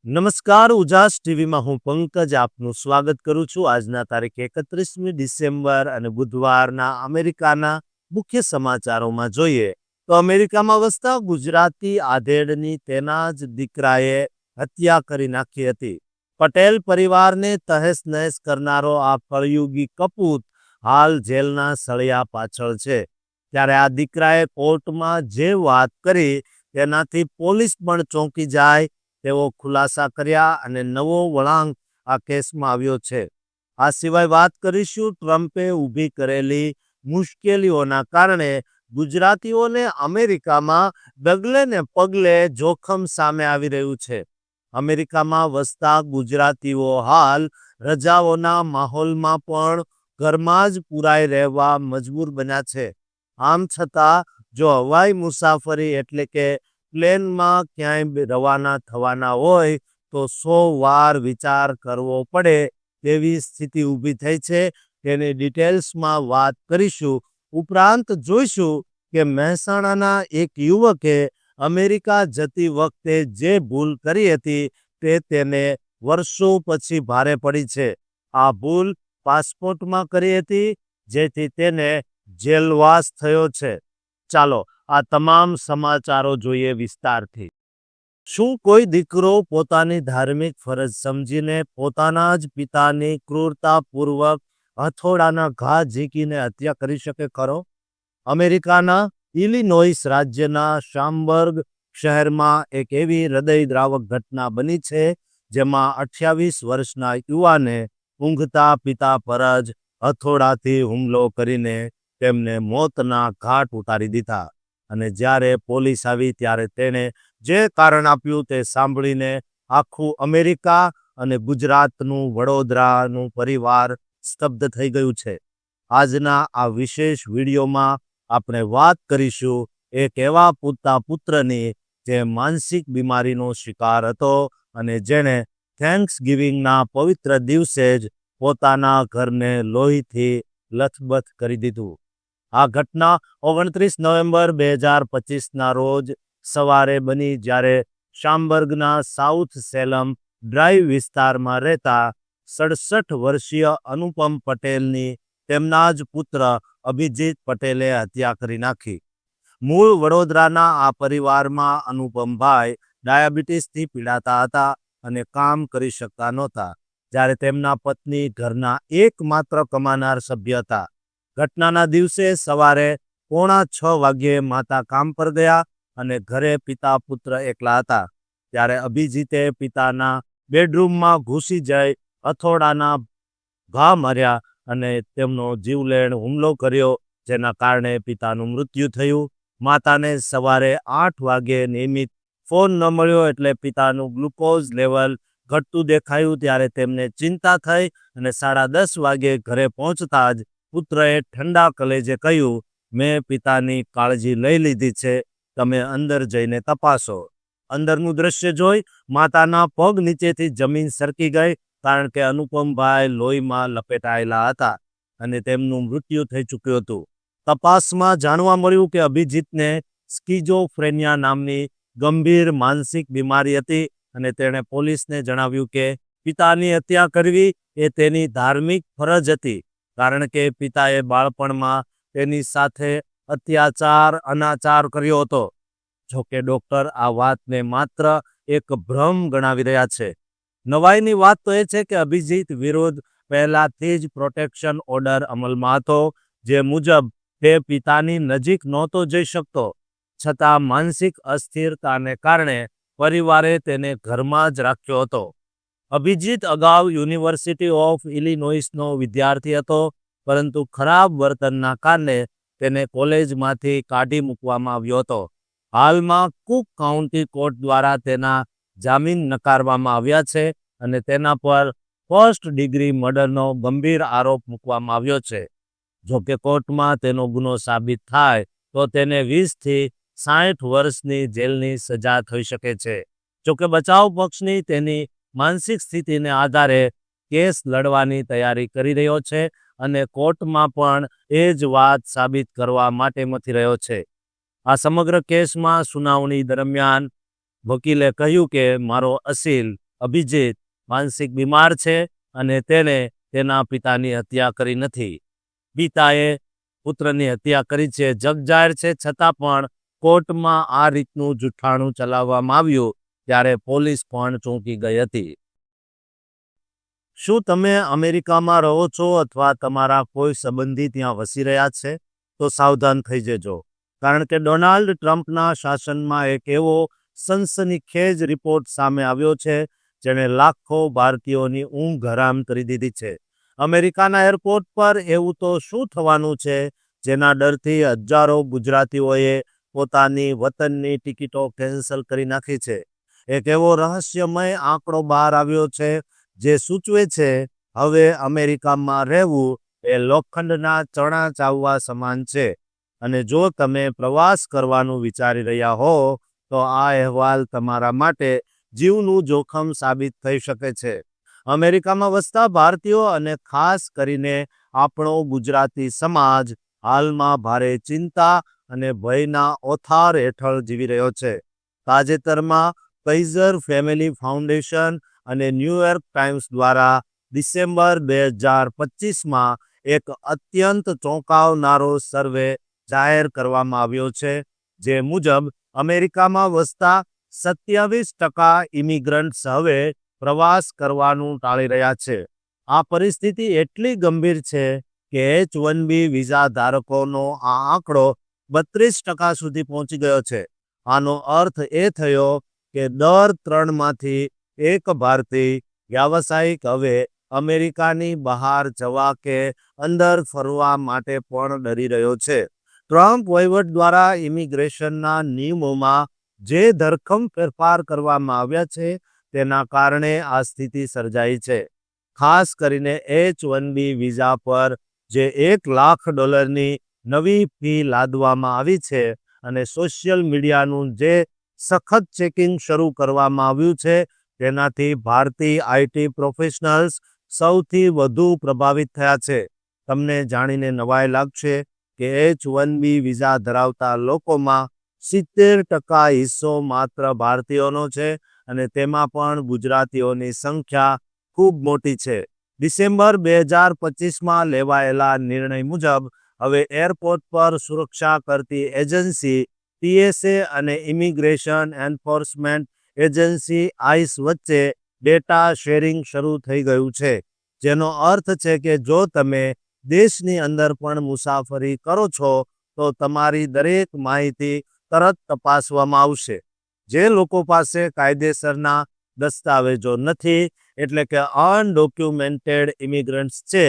નમસ્કાર, ઉજાસ ટીવીમાં હું પંકજ આપનું સ્વાગત કરું છું. આજના તારીખ 31મી ડિસેમ્બર અને બુધવારના અમેરિકાના મુખ્ય સમાચારોમાં જોઈએ તો અમેરિકામાં વસતા ગુજરાતી આધેડની તેના જ દીકરાએ હત્યા કરી નાખી હતી. પટેલ પરિવારને તહેસ નહેસ કરનારો આ કળયુગી કપૂત હાલ જેલના સળિયા પાછળ છે. ત્યારે આ દીકરાએ કોર્ટમાં જે વાત કરી તેનાથી પોલીસ પણ ચોંકી જાય તેવો ખુલાસા કર્યા અને નવો વળાંક આ કેસમાં આવ્યો છે. આ સિવાય વાત કરીશું ટ્રમ્પે ઊભી કરેલી મુશ્કેલીઓના કારણે ગુજરાતીઓને અમેરિકામાં ડગલે ને પગલે જોખમ સામે આવી રહ્યું છે. અમેરિકામાં વસતા ગુજરાતીઓ હાલ રજાઓના માહોલમાં પણ ઘરમાં જ પુરાઈ રહેવા મજબૂર બન્યા છે. આમ છતાં જો હવાઈ મુસાફરી એટલે કે પ્લેનમાં ક્યાંય રવાના થવાના હોય તો 100 વાર વિચાર કરવો પડે તેવી સ્થિતિ ઊભી થઈ છે. તેની ડિટેલ્સમાં વાત કરીશું. ઉપરાંત જોઈશું કે મહેસાણાના એક યુવકે અમેરિકા જતી વખતે જે ભૂલ કરી હતી તે તેને વર્ષો પછી ભારે પડી છે. આ ભૂલ પાસપોર્ટમાં કરી હતી જેથી તેને જેલવાસ થયો છે. ચાલો આ તમામ સમાચારો જોઈએ વિસ્તારથી. શું કોઈ દીકરો પોતાની ધાર્મિક ફરજ સમજીને પોતાના જ પિતાની ક્રૂરતાપૂર્વક હથોડાના ઘા ઝીકીને હત્યા કરી શકે ખરો? અમેરિકાના ઇલિનોઇસ રાજ્યના શામ્બર્ગ શહેરમાં એક એવી હૃદયદ્રાવક ઘટના બની છે જેમાં 28 વર્ષના યુવાને ઊંઘતા પિતા પર જ હથોડાથી હુમલો કરીને તેમને મોતના ઘાટ ઉતારી દીધા. અને જ્યારે પોલીસ આવી ત્યારે તેણે જે કારણ આપ્યું તે સાંભળીને આખું અમેરિકા અને ગુજરાતનું વડોદરાનું પરિવાર સ્તબ્ધ થઈ ગયું છે. આજના આ વિશેષ વિડીયોમાં આપણે વાત કરીશું એક એવા પૂતા પુત્રની જે માનસિક બીમારીનો શિકાર હતો અને જેણે થેન્ક્સગિવિંગના પવિત્ર દિવસે જ પોતાના ઘરને લોહીથી લથબથ કરી દીધું. આ ઘટના 29 નવેમ્બર 2025ના રોજ સવારે બની જ્યારે શામ્બર્ગના સાઉથ સેલમ ડ્રાઈવ વિસ્તારમાં રહેતા 67 વર્ષીય અનુપમ પટેલની તેમના જ પુત્ર અભિજીત પટેલે હત્યા કરી નાખી. મૂળ વડોદરાના આ પરિવારમાં અનુપમભાઈ ડાયાબિટીસથી પીડાતા હતા અને કામ કરી શકતા નહોતા, જ્યારે તેમના પત્ની ઘરના એકમાત્ર કમાનાર સભ્ય હતા. ઘટનાના દિવસે સવારે 5:45 વાગ્યે માતા કામ પર ગયા અને ઘરે પિતા પુત્ર એકલા હતા. ત્યારે અભિજીતે પિતાના બેડરૂમમાં ઘૂસી જઈ હથોડાના ઘા માર્યા અને તેમનો જીવલેણ હુમલો કર્યો, જેના કારણે પિતાનું મૃત્યુ થયું. માતાને સવારે 8 વાગ્યે નિયમિત ફોન ન મળ્યો એટલે પિતાનું ગ્લુકોઝ લેવલ ઘટતું દેખાયું. ત્યારે તેમને ચિંતા થઈ અને 10:30 વાગ્યે ઘરે પહોંચતા જ પુત્રએ ઠંડા કલેજે કહ્યું, મેં પિતાની કાળજી લઈ લીધી છે, તમે અંદર જઈને તપાસો. અંદરનું દ્રશ્ય જોઈ માતાના પગ નીચેથી જમીન સરકી ગઈ, કારણ કે અનુપમભાઈ લોહીમાં લપેટાયેલા હતા અને તેમનું મૃત્યુ થઈ ચૂક્યું હતું. તપાસમાં જાણવા મળ્યું કે અભિજીતને સ્કિઝોફ્રેનિયા નામની ગંભીર માનસિક બીમારી હતી અને તેણે પોલીસને જણાવ્યું કે પિતાની હત્યા કરવી એ તેની ધાર્મિક ફરજ હતી, કારણ કે પિતાએ બાળપણમાં તેની સાથે અત્યાચાર અનાચાર કર્યો હતો. જોકે ડૉક્ટર આ વાતને માત્ર એક ભ્રમ ગણાવી રહ્યા છે. નવાઈની વાત તો એ છે કે અભિજીત વિરુદ્ધ પહેલાથી જ પ્રોટેક્શન ઓર્ડર અમલમાં હતો, જે મુજબ તે પિતાની નજીક નહોતો જઈ શકતો. છતાં માનસિક અસ્થિરતાને કારણે પરિવારે તેને ઘરમાં જ રાખ્યો હતો. અભિજીત અગાઉ યુનિવર્સિટી ઓફ ઇલિનોઇસનો વિદ્યાર્થી હતો, પરંતુ ખરાબ વર્તનના કારણે તેને કોલેજમાંથી કાઢી મૂકવામાં આવ્યો હતો. હાલમાં કુક કાઉન્ટી કોર્ટ દ્વારા તેના જામીન નકારવામાં આવ્યા છે અને તેના પર ફર્સ્ટ ડિગ્રી મર્ડરનો ગંભીર આરોપ મૂકવામાં આવ્યો છે. જોકે કોર્ટમાં તેનો ગુનો સાબિત થાય તો તેને 20થી 60 વર્ષની જેલની સજા થઈ શકે છે. જોકે બચાવ પક્ષની તેની માનસિક સ્થિતિને આધારે કેસ લડવાની તૈયારી કરી રહ્યો છે અને કોર્ટમાં પણ એ જ વાત સાબિત કરવા માટે મથી રહ્યો છે. આ સમગ્ર કેસમાં સુનાવણી દરમિયાન વકીલે કહ્યું કે મારો અસીલ અભિજીત માનસિક બીમાર છે અને તેણે તેના પિતાની હત્યા કરી નથી. પિતાએ પુત્રની હત્યા કરી છે. જગજાહેર છે, છતાં પણ કોર્ટમાં આ રીતનું જૂઠાણું ચલાવવામાં આવ્યું ત્યારે પોલીસ પણ ચોંકી ગઈ હતી. શું તમે અમેરિકામાં રહો છો અથવા તમારા કોઈ સંબંધી ત્યાં વસી રહ્યા છે? તો સાવધાન થઈ જજો, કારણ કે ડોનાલ્ડ ટ્રમ્પના શાસનમાં એક એવો સનસનીખેજ રિપોર્ટ સામે આવ્યો છે જેણે લાખો ભારતીયોની ઊંઘ હરામ કરી દીધી છે. અમેરિકાના એરપોર્ટ પર એવું તો શું થવાનું છે જેના ડરથી હજારો ગુજરાતીઓએ પોતાની વતનની ટિકિટો કેન્સલ કરી નાખી છે? એક એવો રહસ્યમય આંકડો બહાર આવ્યો છે જે સૂચવે છે હવે અમેરિકામાં રહેવું એ લોખંડના ચણા ચાવવા સમાન છે. અને જો તમે પ્રવાસ કરવાનું વિચારી રહ્યા હો તો આ અહેવાલ તમારા માટે જીવનું જોખમ સાબિત થઈ શકે છે. અમેરિકામાં વસતા ભારતીયો અને ખાસ કરીને આપણો ગુજરાતી સમાજ હાલમાં ભારે ચિંતા અને ભયના ઓથાર હેઠળ જીવી રહ્યો છે. તાજેતરમાં કૈઝર ફેમિલી ફાઉન્ડેશન અને ન્યૂયોર્ક ટાઈમ્સ દ્વારા ડિસેમ્બર 2025માં એક અત્યંત ચોંકાવનારો સર્વે જાહેર કરવામાં આવ્યો છે, જે મુજબ અમેરિકામાં વસતા 27% ઇમિગ્રન્ટ્સ હવે પ્રવાસ કરવાનું ટાળી રહ્યા છે. આ પરિસ્થિતિ એટલી ગંભીર છે કે H-1B વિઝા ધારકોનો આ આંકડો 32% સુધી પહોંચી ગયો છે. આનો અર્થ એ થયો કે દર 3માંથી એક ભારતીય વ્યાવસાયિક હવે અમેરિકાની બહાર જવા કે અંદર ફરવા માટે પણ ડરી રહ્યો છે. ટ્રમ્પ વહીવટ દ્વારા ઇમિગ્રેશનના નિયમોમાં જે ધરખમ ફેરફાર કરવામાં આવ્યા છે તેના કારણે આ સ્થિતિ સર્જાઈ છે. ખાસ કરીને H-1B વિઝા પર જે $1 લાખ નવી ફી લાદવામાં આવી છે અને સોશિયલ મીડિયાનું જે સખત ચેકિંગ શરૂ કરવામાં આવ્યું છે તેનાથી ભારતીય આઈટી પ્રોફેશનલ્સ સૌથી વધુ પ્રભાવિત થયા છે. તમને જાણીને નવાઈ લાગશે કે H-1B વિઝા ધરાવતા લોકોમાં 70% હિસ્સો માત્ર ભારતીયોનો છે અને તેમાં પણ ગુજરાતીઓની સંખ્યા ખૂબ મોટી છે. ડિસેમ્બર 2025માં લેવાયેલા નિર્ણય મુજબ હવે એરપોર્ટ પર સુરક્ષા કરતી એજન્સી TSA અને ઇમિગ્રેશન એન્ફોર્સમેન્ટ એજન્સી ICE વચ્ચે ડેટા શેરિંગ શરૂ થઈ ગયું છે, જેનો અર્થ છે કે જો તમે દેશની અંદર પણ મુસાફરી કરો છો તો તમારી દરેક માહિતી તરત તપાસવામાં આવશે. જે લોકો પાસે કાયદેસરના દસ્તાવેજો નથી, એટલે કે અનડોક્યુમેન્ટેડ ઇમિગ્રન્ટ્સ છે,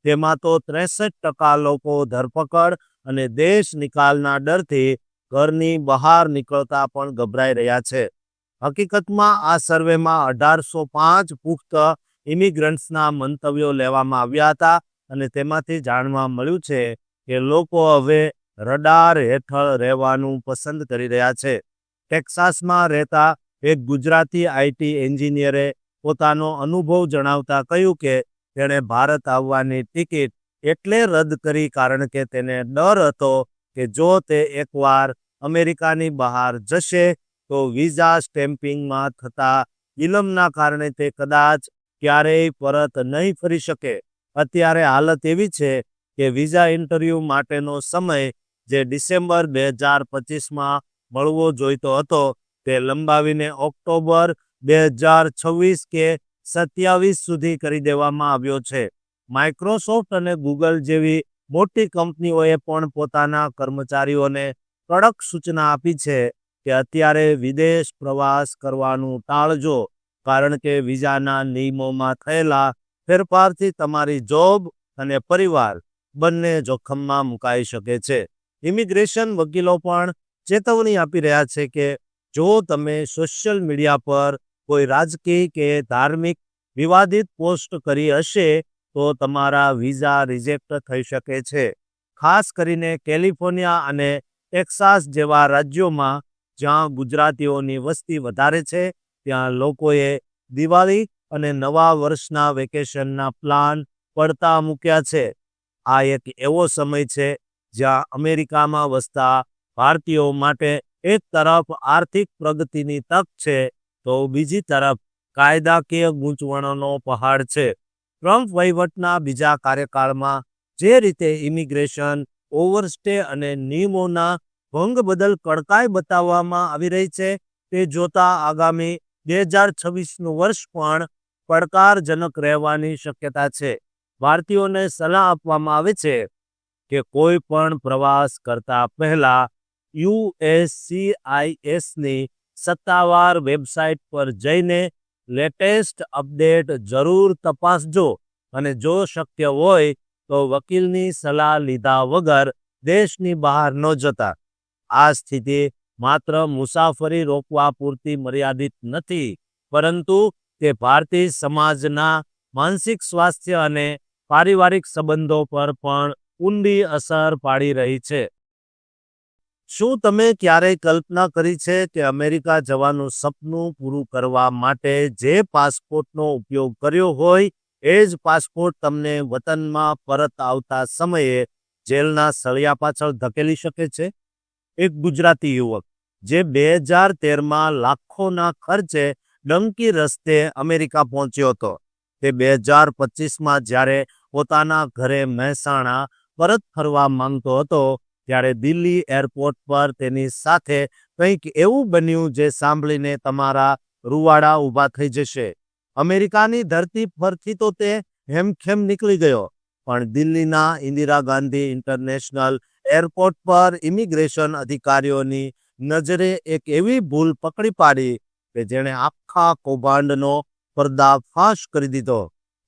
તેમાં તો 63% લોકો ધરપકડ અને દેશ નિકાલના ડરથી ઘરની બહાર નીકળતા પણ ગભરાઈ રહ્યા છે. હકીકતમાં આ સર્વેમાં 1805 પુખ્ત ઇમિગ્રન્ટ્સના મંતવ્યો લેવામાં આવ્યા હતા અને તેમાંથી જાણવા મળ્યું છે કે લોકો હવે રડાર હેઠળ રહેવાનું પસંદ કરી રહ્યા છે. ટેક્સાસમાં રહેતા એક ગુજરાતી આઈટી એન્જિનિયરે પોતાનો અનુભવ જણાવતા કહ્યું કે તેણે ભારત આવવાની ટિકિટ એટલે રદ કરી કારણ કે તેને ડર હતો કે જો તે એકવાર અમેરિકાની બહાર જશે તો વિઝા સ્ટેમ્પિંગમાં થતા વિલંબના કારણે તે કદાચ ક્યારેય પરત નહીં ફરી શકે. અત્યારે હાલત એવી છે કે વિઝા ઇન્ટરવ્યૂ માટેનો સમય જે ડિસેમ્બર 2025માં મળવો જોઈતો હતો તે લંબાવીને ઓક્ટોબર 2026 કે 27 સુધી કરી દેવામાં આવ્યો છે. માઇક્રોસોફ્ટ અને ગૂગલ જેવી મોટી કંપનીઓએ પણ પોતાના કર્મચારીઓને કડક સૂચના આપી છે કે અત્યારે વિદેશ પ્રવાસ કરવાનું ટાળજો, કારણ કે વિઝાના નિયમોમાં થયેલા ફેરફારથી તમારી જોબ અને પરિવાર બંને જોખમમાં મુકાઈ શકે છે. ઇમિગ્રેશન વકીલો પણ ચેતવણી આપી રહ્યા છે કે જો તમે સોશિયલ મીડિયા પર કોઈ રાજકીય કે ધાર્મિક વિવાદિત પોસ્ટ કરી હશે તો તમારા વિઝા રિજેક્ટ થઈ શકે છે. ખાસ કરીને કેલિફોર્નિયા અને ટેક્સાસ જેવા રાજ્યોમાં જ્યાં ગુજરાતીઓની વસ્તી વધારે છે, ત્યાં લોકોએ દિવાળી અને નવા વર્ષના વેકેશનના પ્લાન પડતા મૂક્યા છે. આ એક એવો સમય છે જ્યાં અમેરિકામાં વસતા ભારતીયો માટે એક તરફ આર્થિક પ્રગતિની તક છે તો બીજી તરફ કાયદાકીય ગૂંચવણોનો પહાડ છે. ટ્રમ્પ વહીવટના બીજા કાર્યકાળમાં જે રીતે ઇમિગ્રેશન, ઓવરસ્ટે અને નિયમોના ભંગ બદલ કડકાઈ બતાવવામાં આવી રહી છે, તે જોતા આગામી 2026નું વર્ષ પણ પડકારજનક રહેવાની શક્યતા છે. ભારતીયોને સલાહ આપવામાં આવે છે કે કોઈ પણ પ્રવાસ કરતા પહેલા USCISની સત્તાવાર વેબસાઇટ પર જઈને લેટેસ્ટ અપડેટ જરૂર તપાસજો અને જો શક્ય હોય તો વકીલની સલાહ લીધા વગર દેશની બહાર ન જતા. આ સ્થિતિ માત્ર મુસાફરી રોકવા પૂરતી મર્યાદિત નથી, પરંતુ તે ભારતીય સમાજના માનસિક સ્વાસ્થ્ય અને પારિવારિક સંબંધો પર પણ ઊંડી અસર પાડી રહી છે. શું તમે ક્યારેય કલ્પના કરી છે કે અમેરિકા જવાનું સપનું પૂરું કરવા માટે જે પાસપોર્ટનો ઉપયોગ કર્યો હોય એ જ પાસપોર્ટ તમને વતનમાં પરત આવતા સમયે જેલના સળિયા પાછળ ધકેલી શકે છે? એક ગુજરાતી યુવક જે 2013માં લાખોના ખર્ચે ડંકી રસ્તે અમેરિકા પહોંચ્યો હતો, તે 2025માં જ્યારે પોતાના ઘરે મહેસાણા પરત ફરવા માંગતો હતો ત્યારે દિલ્હી એરપોર્ટ પર તેની સાથે કંઈક એવું બન્યું જે સાંભળીને તમારા રૂવાડા ઊભા થઈ જશે. અમેરિકાની ધરતી પરથી તો તે હેમખેમ નીકળી ગયો, પણ દિલ્હીના ઇન્દિરા ગાંધી ઇન્ટરનેશનલ એરપોર્ટ પર ઇમિગ્રેશન અધિકારીઓની નજરે એક એવી ભૂલ પકડી પાડી કે જેણે આખા કૌભાંડનો પર્દાફાશ કરી દીધો.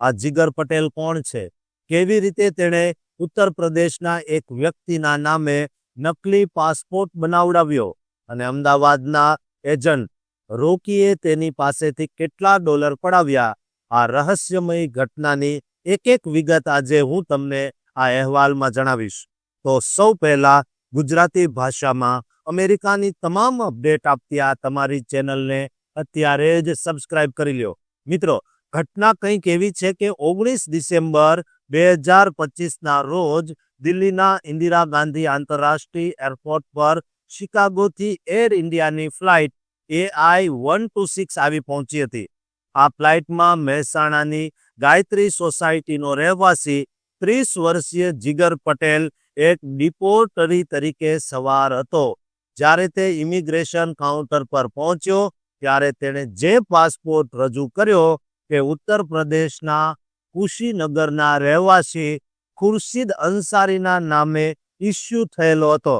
આ જીગર પટેલ કોણ છે? કેવી રીતે તેણે ઉત્તર પ્રદેશના એક વ્યક્તિના નામે નકલી પાસપોર્ટ બનાવડાવ્યો અને અમદાવાદના એજન્ટ રોકીએ તેની પાસેથી કેટલા ડોલર પડાવ્યા? આ રહસ્યમય ઘટનાની એક એક વિગત આજે હું તમને આ અહેવાલમાં જણાવીશ. તો સૌ પહેલા ગુજરાતી ભાષામાં અમેરિકાની તમામ અપડેટ આપતી આ તમારી ચેનલને અત્યારે જ સબસ્ક્રાઇબ કરી લો. મિત્રો, ઘટના કંઈક એવી છે કે 19 ડિસેમ્બર 2025ના રોજ દિલ્હીના ઇન્દિરા ગાંધી આંતરરાષ્ટ્રીય એરપોર્ટ પર શિકાગોથી એર ઇન્ડિયાની ફ્લાઇટ AI-126 આવી પહોંચી હતી. આ ફ્લાઇટમાં મહેસાણાની ગાયત્રી સોસાયટીનો રહેવાસી 30 વર્ષીય જીગર પટેલ એક ડિપોર્ટરી તરીકે સવાર હતો. જ્યારે તે ઇમિગ્રેશન કાઉન્ટર પર પહોંચ્યો ત્યારે તેણે જે પાસપોર્ટ રજૂ કર્યો તે ઉત્તર પ્રદેશના કુશીનગરના રહેવાસી ખુરશીદ અંસારીના નામે ઇસ્યુ થયેલો હતો.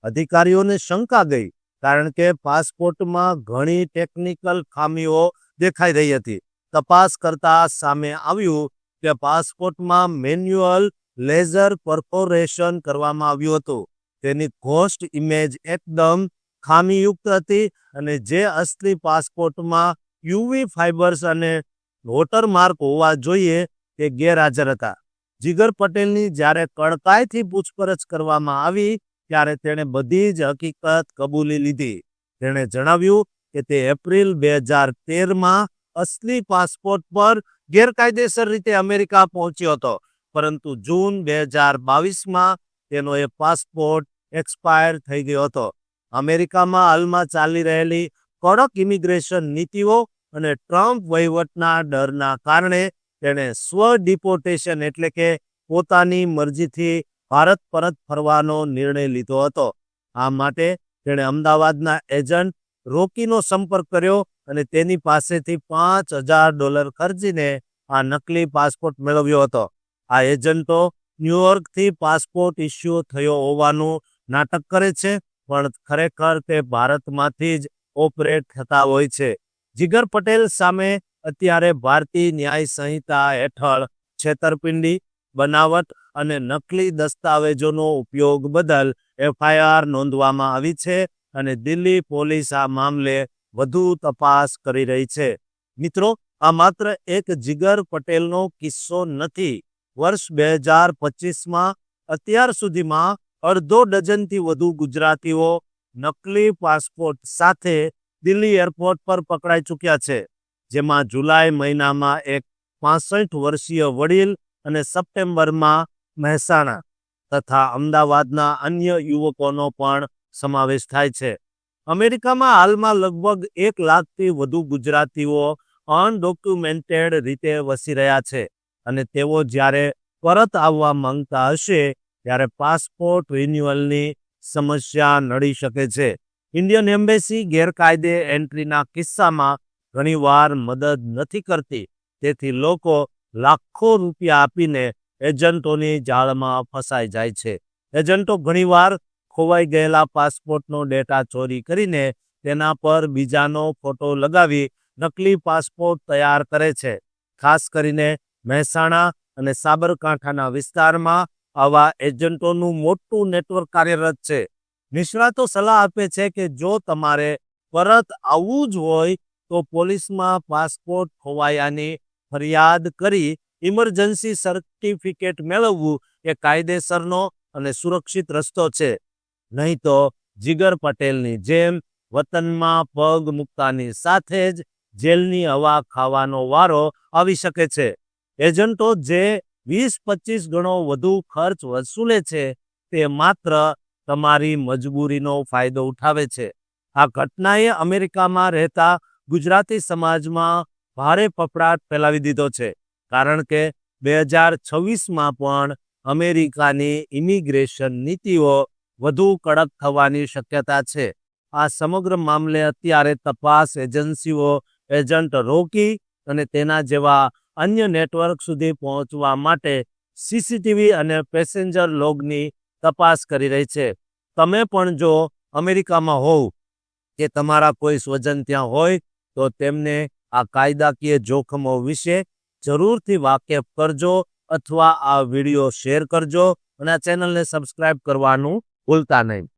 અધિકારીઓને શંકા ગઈ કારણ કે પાસપોર્ટમાં ઘણી ટેકનિકલ ખામીઓ દેખાઈ રહી હતી. તપાસ કરતા સામે આવ્યું કે પાસપોર્ટમાં મેન્યુઅલ લેઝર પરફોરેશન કરવામાં આવ્યું હતું. તેની ઘોસ્ટ ઇમેજ એકદમ ખામીયુક્ત હતી અને જે અસલી પાસપોર્ટમાં UV ફાઇબર્સ અને વોટરમાર્ક હોવા જોઈએ તે ગેરહાજર હતા. જીગર પટેલની જ્યારે કડકાઈથી પૂછપરછ કરવામાં આવી ત્યારે તેણે બધી જ હકીકત કબૂલી લીધી. તેણે જણાવ્યું કે તે એપ્રિલ 2013માં અસલી પાસપોર્ટ પર ગેરકાયદેસર રીતે અમેરિકા પહોંચ્યો હતો, પરંતુ જૂન 2022માં તેનો એ પાસપોર્ટ એક્સપાયર થઈ ગયો હતો. અમેરિકામાં હાલમાં ચાલી રહેલી કડક ઇમિગ્રેશન નીતિઓ અને ટ્રમ્પ વહીવટના ડરના કારણે તેણે સ્વ ડિપોર્ટેશન એટલે કે પોતાની મરજીથી ભારત પરત ફરવાનો નિર્ણય લીધો હતો. આ માટે તેણે અમદાવાદના એજન્ટ રોકીનો સંપર્ક કર્યો અને તેની પાસેથી $5000 ખર્ચીને આ નકલી પાસપોર્ટ મેળવ્યો હતો. આ એજન્ટો ન્યુયોર્કથી પાસપોર્ટ ઇસ્યુ થયો હોવાનું નાટક કરે છે, પણ ખરેખર તે ભારતમાંથી જ ઓપરેટ થતા હોય છે. જીગર પટેલ સામે અત્યારે ભારતીય ન્યાય સંહિતા હેઠળ છેતરપિંડી, બનાવટ અને નકલી દસ્તાવેજોનો ઉપયોગ બદલ FIR નોંધવામાં આવી છે અને દિલ્હી પોલીસ આ મામલે વધુ તપાસ કરી રહી છે. મિત્રો, આ માત્ર એક જીગર પટેલનો કિસ્સો નથી. વર્ષ 2025માં અત્યાર સુધીમાં અડધો ડઝનથી વધુ ગુજરાતીઓ નકલી પાસપોર્ટ સાથે દિલ્હી એરપોર્ટ પર પકડાઈ ચૂક્યા છે, જેમાં જુલાઈ મહિનામાં એક 65 વર્ષીય વડીલ અને સપ્ટેમ્બરમાં મહેસાણા તથા અમદાવાદના અન્ય યુવકોનો પણ સમાવેશ થાય છે. અમેરિકામાં હાલમાં લગભગ 1 લાખથી વધુ ગુજરાતીઓ અનડોક્યુમેન્ટેડ રીતે વસી રહ્યા છે અને તેઓ જ્યારે પરત આવવા માંગતા હશે ત્યારે પાસપોર્ટ રિન્યુઅલની સમસ્યા નડી શકે છે. ઇન્ડિયન એમ્બેસી ગેરકાયદે એન્ટ્રીના કિસ્સામાં ઘણીવાર મદદ નથી કરતી, તેથી લોકો લાખો રૂપિયા આપીને એજન્ટોની જાળમાં ફસાઈ જાય છે. એજન્ટો ઘણીવાર ખોવાઈ ગયેલા પાસપોર્ટનો ડેટા ચોરી કરીને તેના પર બીજાનો ફોટો લગાવી નકલી પાસપોર્ટ તૈયાર કરે છે. ખાસ કરીને મહેસાણા અને સાબરકાંઠાના વિસ્તારમાં આવા એજન્ટોનું મોટું નેટવર્ક કાર્યરત છે. નિષ્ણાતો સલાહ આપે છે કે જો તમારે પરત આવવું જ હોય તો પોલીસમાં પાસપોર્ટ ખોવાયાની ફરિયાદ કરી ઇમરજન્સી સર્ટિફિકેટ મેળવવું એ કાયદેસરનો અને સુરક્ષિત રસ્તો છે. નહીં તો જીગર પટેલની જેમ વતનમાં પગ મૂકતાની સાથે જ જેલની હવા ખાવાનો વારો આવી શકે છે. એજન્ટો જે 20-25 ગણો વધુ ખર્ચ વસૂલે છે તે માત્ર તમારી મજબૂરીનો ફાયદો ઉઠાવે છે. આ ઘટનાએ અમેરિકામાં રહેતા ગુજરાતી સમાજમાં ભારે ફફડાટ ફેલાવી દીધો છે, કારણ કે 2026માં પણ અમેરિકાની ઇમિગ્રેશન નીતિઓ વધુ કડક થવાની શક્યતા છે. આ સમગ્ર મામલે અત્યારે તપાસ એજન્સીઓ એજન્ટ રોકી અને તેના જેવા અન્ય નેટવર્ક સુધી પહોંચવા માટે સીસીટીવી અને પેસેન્જર લોગની તપાસ કરી રહી છે. તમે પણ જો અમેરિકામાં હોવ કે તમારા કોઈ સ્વજન ત્યાં હોય તો તેમને આ કાયદાકીય જોખમો વિશે જરૂરથી વાકેફ કરજો અથવા આ વિડીયો શેર કરજો અને આ ચેનલને સબસ્ક્રાઇબ કરવાનું ભૂલતા નહીં.